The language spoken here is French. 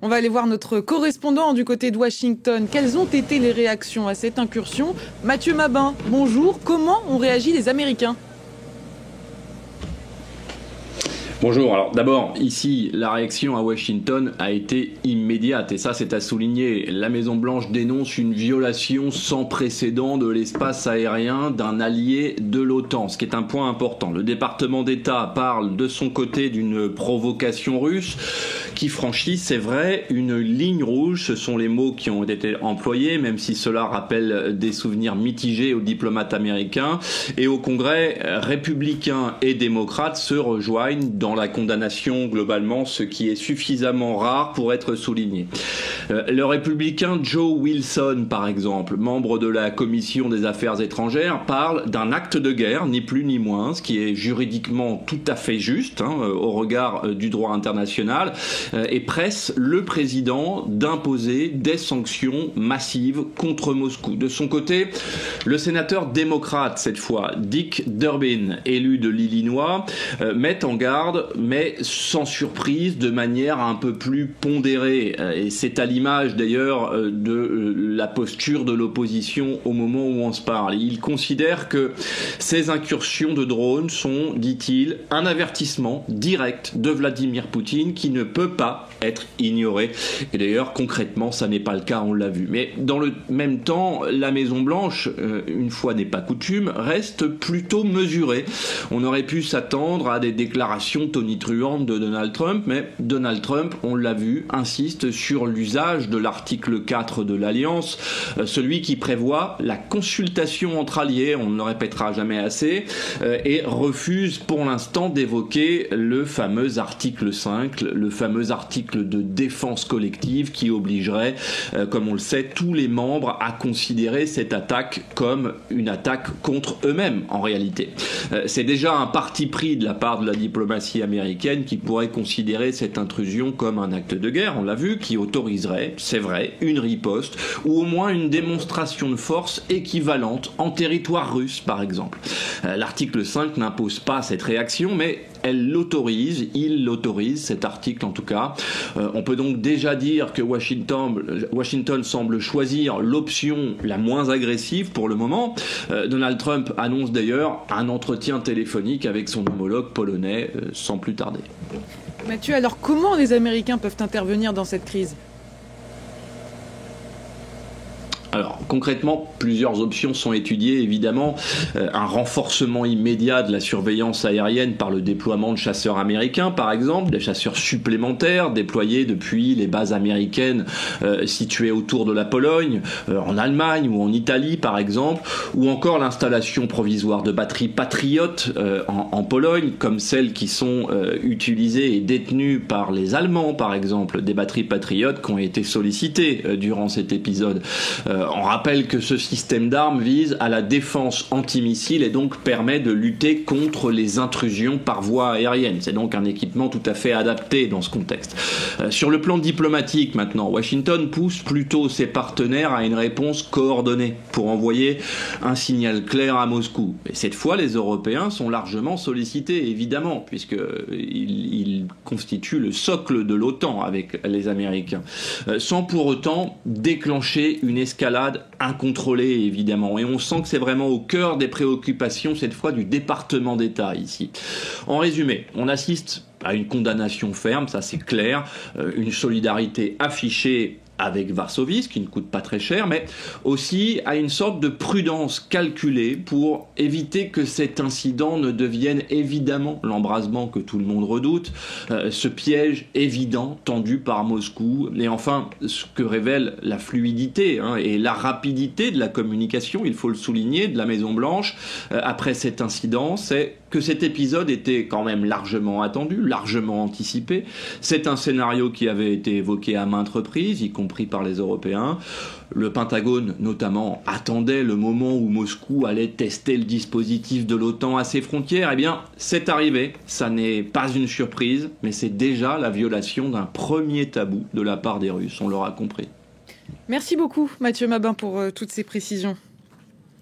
On va aller voir notre correspondant du côté de Washington. Quelles ont été les réactions à cette incursion? Mathieu Mabin, bonjour. Comment ont réagi les Américains? Bonjour, alors d'abord, ici, la réaction à Washington a été immédiate et ça c'est à souligner. La Maison-Blanche dénonce une violation sans précédent de l'espace aérien d'un allié de l'OTAN, ce qui est un point important. Le département d'État parle de son côté d'une provocation russe qui franchit, c'est vrai, une ligne rouge. Ce sont les mots qui ont été employés, même si cela rappelle des souvenirs mitigés aux diplomates américains. Et au Congrès, républicains et démocrates se rejoignent dans la condamnation globalement, ce qui est suffisamment rare pour être souligné. Le républicain Joe Wilson, par exemple, membre de la Commission des Affaires étrangères, parle d'un acte de guerre, ni plus ni moins, ce qui est juridiquement tout à fait juste au regard du droit international, et presse le président d'imposer des sanctions massives contre Moscou. De son côté, le sénateur démocrate, cette fois, Dick Durbin, élu de l'Illinois, met en garde, mais sans surprise, de manière un peu plus pondérée. Et c'est à l'image d'ailleurs de la posture de l'opposition au moment où on se parle. Il considère que ces incursions de drones sont, dit-il, un avertissement direct de Vladimir Poutine qui ne peut pas être ignoré. Et d'ailleurs, concrètement, ça n'est pas le cas, on l'a vu. Mais dans le même temps, la Maison-Blanche, une fois n'est pas coutume, reste plutôt mesurée. On aurait pu s'attendre à des déclarations tonitruantes de Donald Trump, mais Donald Trump, on l'a vu, insiste sur l'usage de l'article 4 de l'Alliance, celui qui prévoit la consultation entre alliés, on ne le répétera jamais assez, et refuse pour l'instant d'évoquer le fameux article 5, le fameux article de défense collective qui obligerait, comme on le sait, tous les membres à considérer cette attaque comme une attaque contre eux-mêmes en réalité. C'est déjà un parti pris de la part de la diplomatie américaine qui pourrait considérer cette intrusion comme un acte de guerre, on l'a vu, qui autoriserait, c'est vrai, une riposte ou au moins une démonstration de force équivalente en territoire russe par exemple. L'article 5 n'impose pas cette réaction, mais elle l'autorise, il l'autorise, cet article en tout cas. On peut donc déjà dire que Washington semble choisir l'option la moins agressive pour le moment. Donald Trump annonce d'ailleurs un entretien téléphonique avec son homologue polonais sans plus tarder. Mathieu, alors comment les Américains peuvent intervenir dans cette crise ? Alors concrètement, plusieurs options sont étudiées évidemment. Un renforcement immédiat de la surveillance aérienne par le déploiement de chasseurs américains par exemple, des chasseurs supplémentaires déployés depuis les bases américaines situées autour de la Pologne, en Allemagne ou en Italie par exemple, ou encore l'installation provisoire de batteries patriotes en Pologne, comme celles qui sont utilisées et détenues par les Allemands par exemple, des batteries patriotes qui ont été sollicitées durant cet épisode. On rappelle que ce système d'armes vise à la défense antimissile et donc permet de lutter contre les intrusions par voie aérienne. C'est donc un équipement tout à fait adapté dans ce contexte. Sur le plan diplomatique maintenant, Washington pousse plutôt ses partenaires à une réponse coordonnée pour envoyer un signal clair à Moscou. Et cette fois, les Européens sont largement sollicités, évidemment, puisqu'ils constituent le socle de l'OTAN avec les Américains, sans pour autant déclencher une escalade incontrôlée évidemment, et on sent que c'est vraiment au cœur des préoccupations cette fois du département d'État ici. En résumé, on assiste à une condamnation ferme, ça c'est clair, une solidarité affichée avec Varsovie, ce qui ne coûte pas très cher, mais aussi à une sorte de prudence calculée pour éviter que cet incident ne devienne évidemment l'embrasement que tout le monde redoute, ce piège évident tendu par Moscou, et enfin ce que révèle la fluidité et la rapidité de la communication, il faut le souligner, de la Maison-Blanche après cet incident, c'est que cet épisode était quand même largement attendu, largement anticipé. C'est un scénario qui avait été évoqué à maintes reprises, y compris par les Européens. Le Pentagone, notamment, attendait le moment où Moscou allait tester le dispositif de l'OTAN à ses frontières. Eh bien, c'est arrivé. Ça n'est pas une surprise, mais c'est déjà la violation d'un premier tabou de la part des Russes. On l'aura compris. Merci beaucoup, Mathieu Mabin, pour toutes ces précisions.